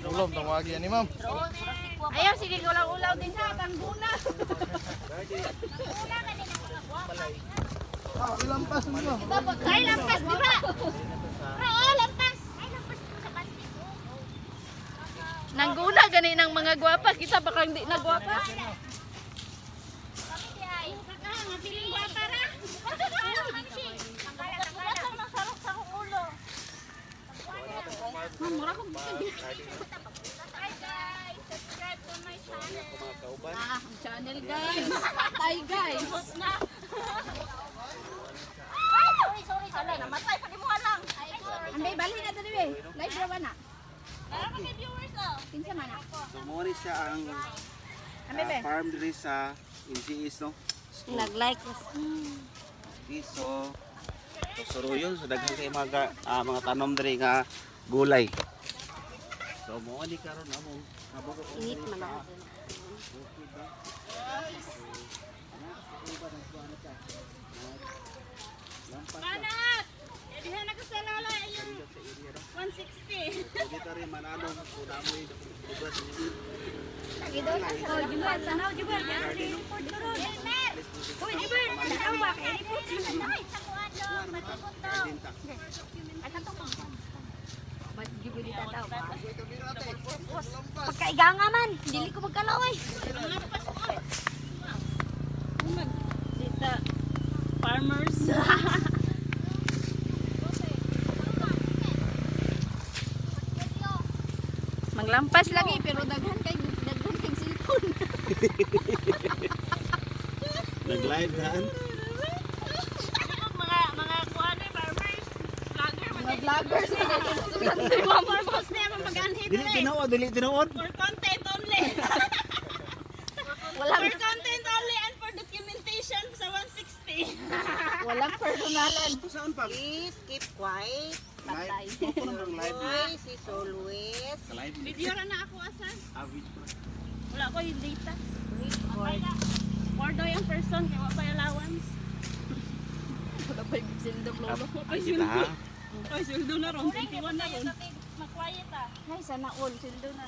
Ulom tawagi ni ma'am. Ayaw, sige ulang-ulaw din ha, tangguna. Lampas mo. Ay, lampas, di ba? Oo, lampas. Ay, lampas po sa plastic. Nangguna gani ng mga gwapa. Kita baka hindi na gwapa. Piling gwapa ra. Ang ng sarok sa ulo. Mura ko. Hi guys, subscribe to my channel. Channel guys. Tay guys. Sorry. Namatay pa di mo alang. Anday bali na tadi we. Live ra ba na? Para mga viewers oh. Kinsa man na? So mo rin siya ang farm diri sa NGS no. Nag-like us. So suruyon so daghan kay mga tanom diri nga gulay. So mo ni karon among nabugo Init man ako. Manat! Diha na ka sa lala yung 160. dito rin manalo kung namoy ubas Lagi daw na sa Jubal. Tanaw Jubal. Report ko ron. Uy, Jubal. Tanaw ba? Report mo na. Sa kuadlo. Matikot to. Ay, kanto ko. Ba't Jubal dito daw? Pagkaiga man. Dili ko magkalaway. Dito. Farmers. Manglampas lagi pero daghan kay cellphone. nag-live daan mga kuane farmers, vlogger mga vloggers. Mga boss na yung mag-anhit dili tinuod for content only. For content only and for documentation sa 160. Walang personalan. saan pa Please keep quiet. Patay. live Boy, si Solwes. live Video ra na ako asan. average Wala ko yung data. More daw yung person kaya wala pa yung allowance. Wala pa yung sildo lolo. Ay sildo. Ay sildo na ron. 21 na ron. Makwayet ah. Ay sana all sildo na.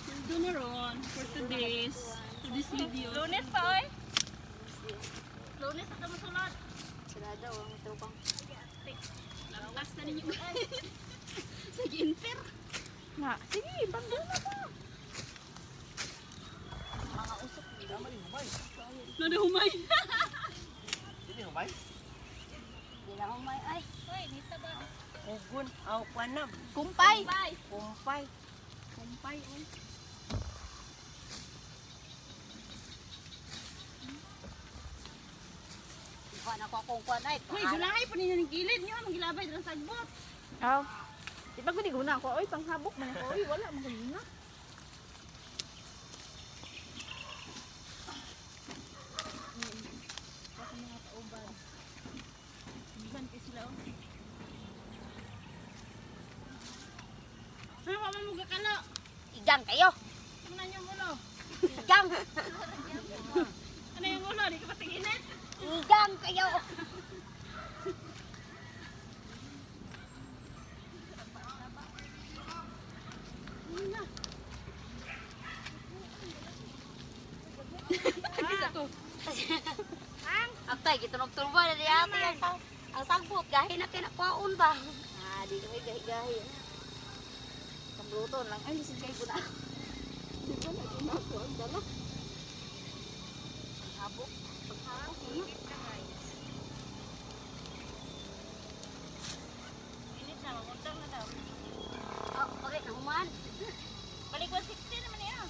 Sildo na ron for today's video. Lunes pa oy. Lunes na masunod. Sila daw ang tropang. Lakas na ninyo guys. Sige infer. Na, sige, bangga na po. Mga usok nila. Nada humay. Dili humay Hindi na umay ay. Hoy, nita ba? Ugun, aw panab. Kumpay. Kumpay. Kumpay, oy. Kuha na ko akong kuha na. Hoy, gulahay po ninyo ng gilid nyo. Magilabay dyan sa sagbot. Aw. Di ba guni guna ko oy panghabok man ako oy wala mo guna. Iban kayo sila, oh. Ano pa mo gakalo? Igang kayo. Ano na yung ulo? Igang. Ano yung ulo? Di ka patinginin? Igang kayo. Atay, gitunog-tunog na di ate. Ang sagbot, gahi na kinakwaon ba? Di ko gahi-gahi. Pambluton lang. Ay, lisod kayo ko na. Di ba na ginagawa ang dala? Paghabok. Paghabok. Init na, magundang na daw. Oh, okay, nahuman. Balik 160 naman yan.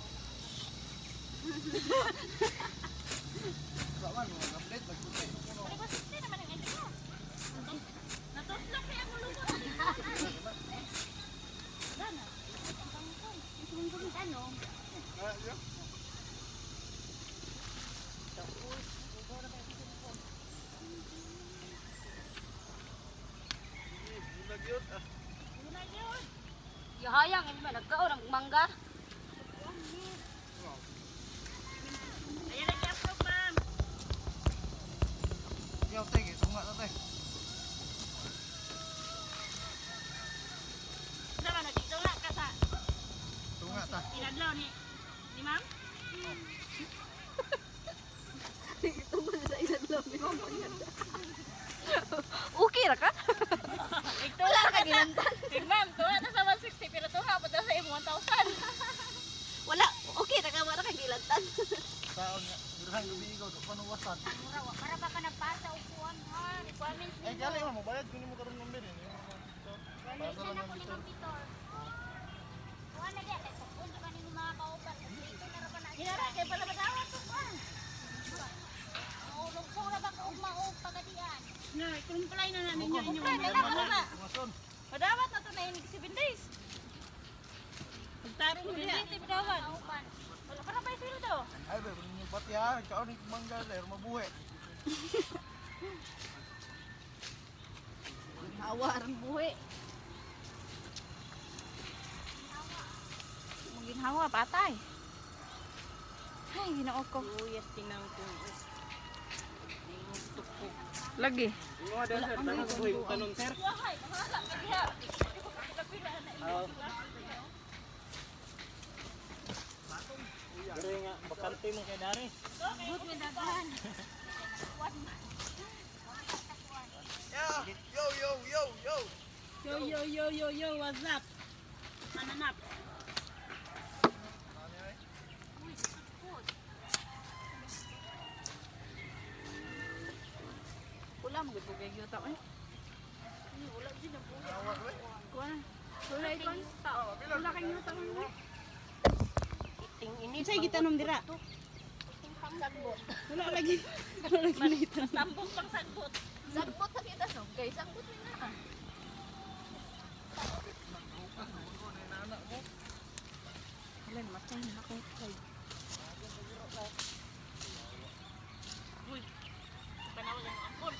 Kawan mo update magputi. Balik 160 naman yung idea. Natuslak kaya mo lubot. Wala na. Ano? Yahayang, hindi ba nagkaon ang mangga? Ayan na i-approve, ma'am. Yaw tay, sunga na tay. Sama na dito nga ka sa ni ma'am? Ito mo sa isang labi mo. Okay ra ka? Wala ka ginantan. Ma'am, tuwa na sa 160 pero tuha pa sa imo 1,000. Wala. Okay ra ka, wala ka gilantan. Taon nga. Durang gabi ikaw. Panuwasan. Mura, para ba ka nagpasa upuan ha? Requirements Eh, gali mo. Bayad ko mo karoon ng bilin. Wala, isa na ko ni Ma'am Vitor. Kuha na diya, kaya kung ka ni mga kauban, dito na ba na Ginara kay pala madawat to pa. maulog ko na ba ka ugmaog pagadian? Na, kumply na namin niya inyo. Tumason. Madawat na to na inig 7 days. Pagtarong mo diya. Madawat. Kauban. Wala ka na ba yung daw? Ay, bro. Yung pati ha. Ikaw ni kumangga. Layo mabuhi. Hawa rang buhi. Mungkin hawa patay. Ay, ginoo ko. Yes, tinang ko. Lagi. Mga daw sir, tanong ko yung tanong sir. Wahay, mahala ka diya. Pero nga, bakante mo kay Dari. Good me daghan. Yo, yo, yo, yo. Yo, what's up? Mananap. Wala mo gud bugay yuta eh. Wala din ang buhay. Awak, we. Wala. Wala ikon. Wala kay yuta mo. Say gitanom dira. Wala lagi. Wala lagi nito. Tampong pang sagbot. Sagbot sa kita no. Kay sagbot na. Wala matay na ako kay. Panawal ang ampon.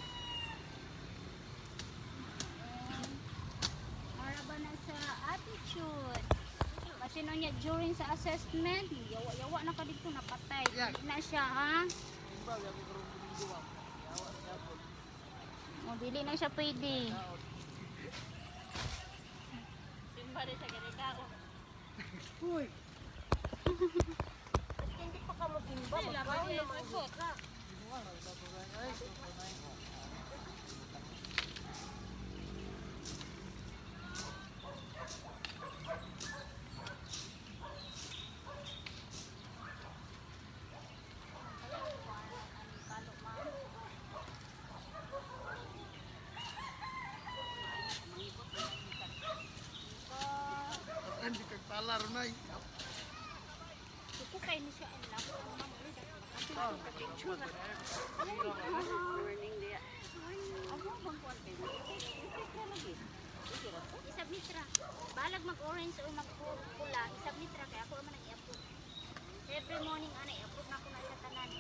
Para ba na sa attitude? Kasi nung niya during sa assessment, yawa-yawa na ka dito napatay. Hindi na siya ha? O, dili na siya pwede. Simba rin sa ganitao. Hindi pa ka mo simba. Ay, laban niya sa sagbot. Hindi kagtalar na. Ito kayo ni siya ang lang. Isubmit ra. Balag mag-orange o mag-pula, isubmit ra kaya ako man nag-i-approve. Every morning ana i-approve na ako na sa tanan.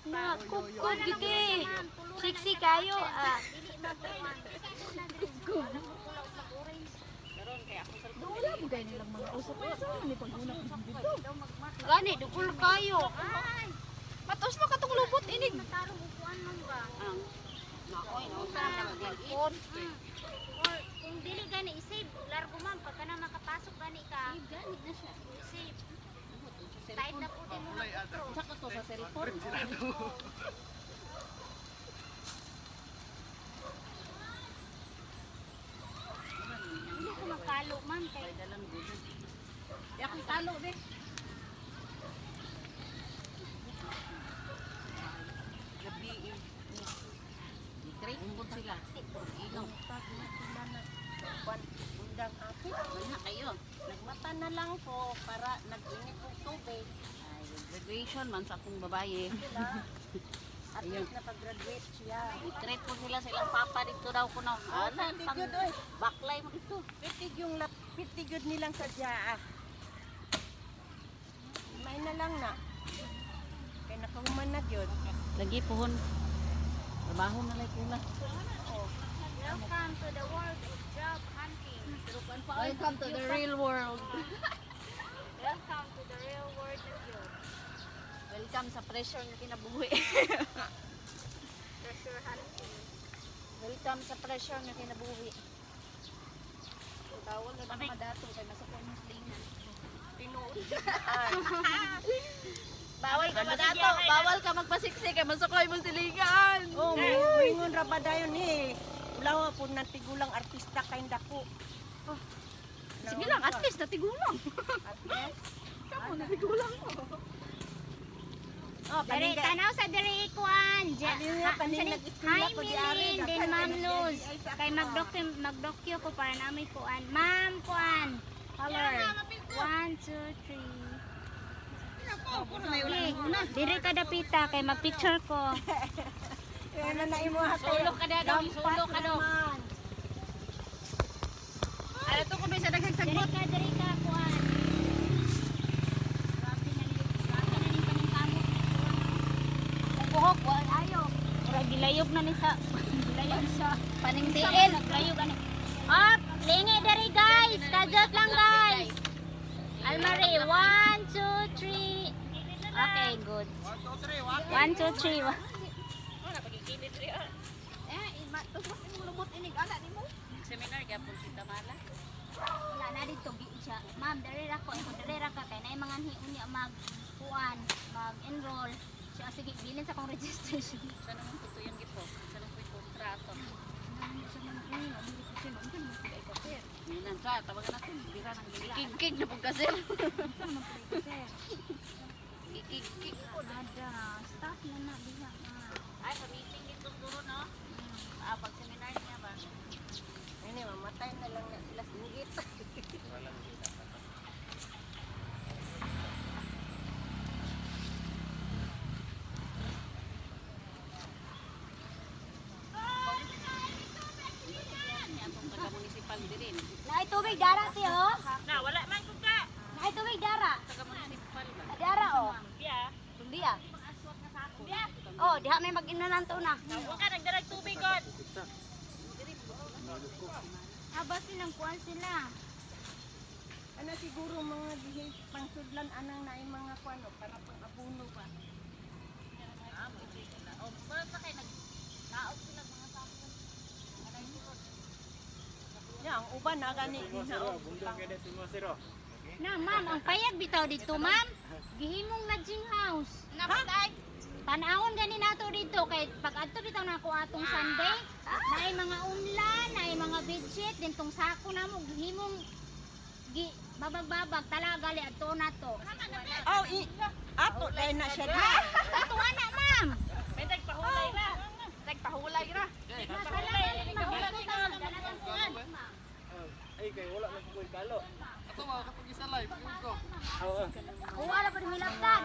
Na kukod gidi. Siksi kayo ah. Dili mag-orange. Balag mag-pula o mag-orange. Wala mo kay nilang mga usap. Sa ni paguna dito. Daw mag-mark. Gani dukul kayo. Ay, Matos mo katong lubot inig. matarong upuan man ba? Nakoy no sa cellphone. Or kung dili gani i-save, largo man pagka na makapasok gani ka. Gani na siya. I-save. Tight na po din mo na control. Saka to sa cellphone. Hindi ko makalo man kay Ya kung talo de. Gabi i-trade mo sila. Ilaw. Undang ako, wala kayo. Nagmata na lang ko para nag-init ng tubig. Ay, graduation man sa akong babae. At least napag-graduate siya. I-treat mo sila sa ilang papa dito daw ko na. Anan, pang Pitigod oy. baklay mo dito. Pitigod nilang sadya. May na lang na. Kaya nakahuman na yun. Lagi pohon. Trabaho na lang kuna. welcome to the world of job hunting. Welcome to the real world. Welcome to the real world of job. Welcome sa pressure na kinabuhi. Treasure hunting. Welcome sa pressure na kinabuhi. Tawag na mga datong kay nasa muslingan. Tinuod Bawal ka madato, bawal ka magpasiksi kay masukoy mo silingan. Oh, moingon ra ba dayon ni? Ulaw po na tigulang artista kay dako. Sige lang, at least natigulang. At least. Kamu natigulang mo. Oh, Dari kanina. tanaw sa diri kuan. Kanina nag-eskwela Hi ko di ari. Milin, din Ma'am Luz. Kay magdokyo ko para namin kuan. Ma'am kuan. Color. 1 2 3. Diri ka dapita kay magpicture ko. Kaya na na imo hatay. Sulok ka na daw, sulok ka daw. Ano to kung may sa daghang sagbot? Diri ka kuan. Grabe na ni kaming kamo. Buhok wa ayo. Ora gilayog na ni sa gilayog sa paning tiil. Naglayog ani. Up, lingi diri guys. Kadjot lang guys. Almari 1 2 3. Okay, good. 1 2 3. Seminar gyapon si Tamala. Wala na dito siya. Ma'am, dali ra ko, dali ra ka kay nay mga hiun niya mag-kuan, mag-enroll. Siya sige bilin sa kong registration. Sa nang tutuyan gito, sa nang kontrato. Minan sa tawagan natin, bira nang gila. Kikik na pug kasi. Kikik ko Ada staff na na diha. ay sa meeting dito duro no. Pag seminar niya ba? Ini mamatay na lang na sila singgit. Atong taga municipal din. Naay tubig dara ti oh. Na wala man ko ka. Naay tubig dara. Taga municipal ba? Dara oh. Biya. Tundi ah. Oh, diha may mag-inanan to na. Wa ka nagdarag tubig god. Aba silang kuan sila. Ano siguro mga dihi pangsudlan anang naay mga kuano para pang abuno ba. O basta kay nag naog sila mga sapon. Ya, ang uban na gani ginaog. Na ma'am, ang payag bitaw dito ma'am. Gihimong lodging house. Napatay. Tanawon gani nato dito kay pag adto bitaw nako atong Sunday, naay mga umlan, naay mga bedsheet, din tong sako namo gihimong babag-babag talaga li adto nato. Oh, ato dai na siya di. Ato ana ma'am. May tagpahulay ra. Tagpahulay ra. Ay, kay wala lang ko kalo. Ato mga kapag isa live, yun ko. Wala pa dumilaptan.